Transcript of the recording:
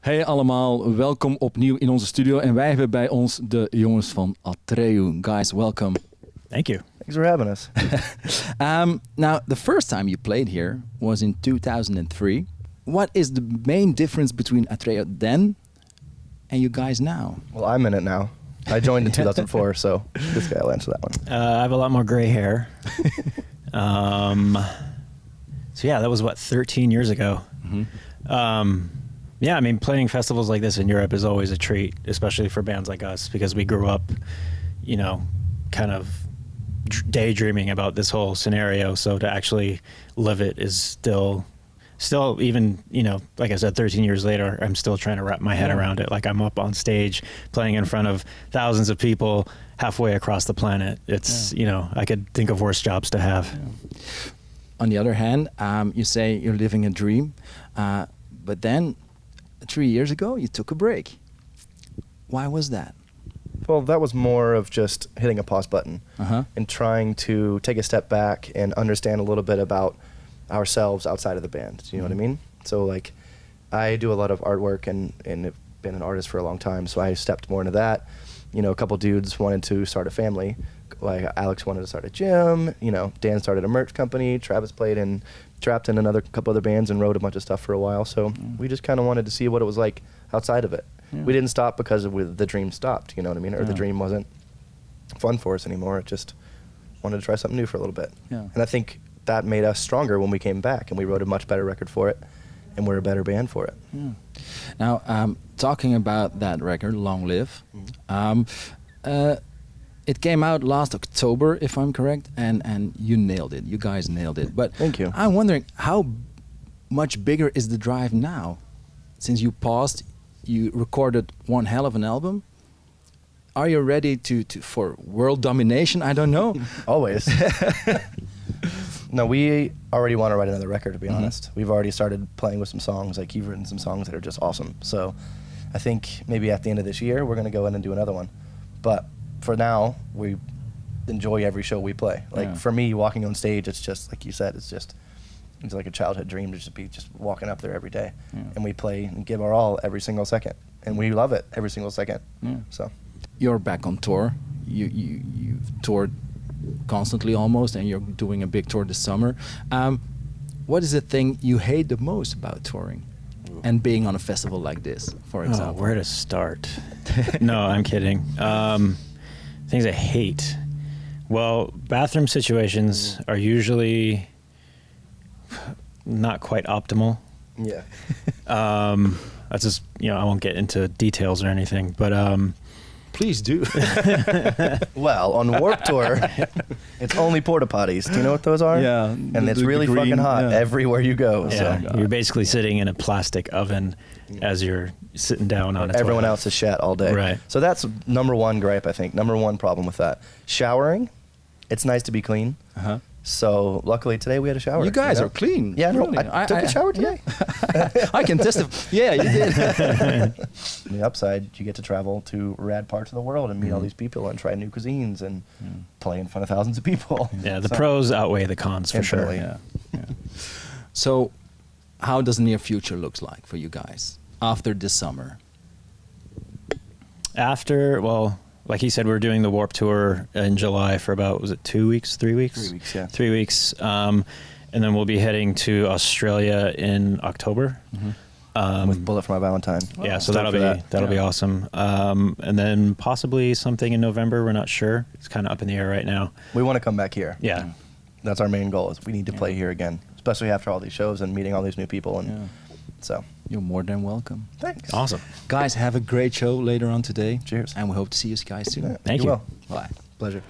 Hey allemaal, welkom opnieuw in onze studio. En wij hebben bij ons de jongens van Atreyu. Guys, welcome. Thank you. Thanks for having us. Now, the first time you played here was in 2003. What is the main difference between Atreyu then and you guys now? Well, I'm in it now. I joined in 2004, so this guy will answer that one. I have a lot more gray hair. So yeah, that was what, 13 years ago. Mm-hmm. Yeah, I mean, playing festivals like this in Europe is always a treat, especially for bands like us, because we grew up, you know, kind of daydreaming about this whole scenario. So to actually live it is still even, you know, like I said, 13 years later, I'm still trying to wrap my head around it. Like I'm up on stage playing in front of thousands of people halfway across the planet. It's, you know, I could think of worse jobs to have. Yeah. On the other hand, you say you're living a dream, but then 3 years ago you took a break. Why was that? Well, that was more of just hitting a pause button and trying to take a step back and understand a little bit about ourselves outside of the band. Do you know what I mean? So like, I do a lot of artwork and have been an artist for a long time, so I stepped more into that. You know, a couple dudes wanted to start a family. Like Alex wanted to start a gym, you know, Dan started a merch company, Travis trapped in another couple other bands and wrote a bunch of stuff for a while. So we just kind of wanted to see what it was like outside of it. Yeah. We didn't stop because the dream stopped, you know what I mean? Or the dream wasn't fun for us anymore. It just wanted to try something new for a little bit. Yeah. And I think that made us stronger when we came back, and we wrote a much better record for it, and we're a better band for it. Yeah. Now, talking about that record, Long Live, it came out last October, if I'm correct, and you nailed it. You guys nailed it. But thank you. I'm wondering, how much bigger is the drive now? Since you paused, you recorded one hell of an album. Are you ready for world domination? I don't know. Always. No, we already want to write another record, to be honest. We've already started playing with some songs. Like, you've written some songs that are just awesome. So I think maybe at the end of this year, we're going to go in and do another one. But for now, we enjoy every show we play. Like, for me, walking on stage, it's just, like you said, it's like a childhood dream to just be walking up there every day. Yeah. And we play and give our all every single second. And we love it every single second. Yeah. So you're back on tour. You've toured constantly almost, and you're doing a big tour this summer. What is the thing you hate the most about touring and being on a festival like this, for example? Where to start? No, I'm kidding. Things I hate. Well, bathroom situations are usually not quite optimal. Yeah. That's just, you know, I won't get into details or anything, but please do. Well, on Warped Tour, it's only porta potties. Do you know what those are? Yeah. And it's really fucking hot everywhere you go. Yeah, so. You're basically sitting in a plastic oven as you're sitting down on it. Everyone else is shat all day. Right. So that's number one gripe, I think. Number one problem with that. Showering, it's nice to be clean. So luckily today we had a shower. You guys are clean. Yeah, really. no, I took a shower today. Yeah. I can testify. Yeah, you did. The upside, you get to travel to rad parts of the world and meet all these people and try new cuisines and play in front of thousands of people. Yeah, the pros outweigh the cons for sure. Yeah. So how does the near future looks like for you guys after this summer? Well, like he said, we're doing the Warped Tour in July for about, was it 2 weeks, 3 weeks? 3 weeks, yeah. 3 weeks. And then we'll be heading to Australia in October. With Bullet for My Valentine. Yeah, so that'll be awesome. And then possibly something in November. We're not sure. It's kind of up in the air right now. We want to come back here. Yeah. That's our main goal, is we need to play here again, especially after all these shows and meeting all these new people. And so you're more than welcome. Thanks. Awesome. Guys, have a great show later on today. Cheers. And we hope to see you guys soon. Thank you. Bye. Pleasure.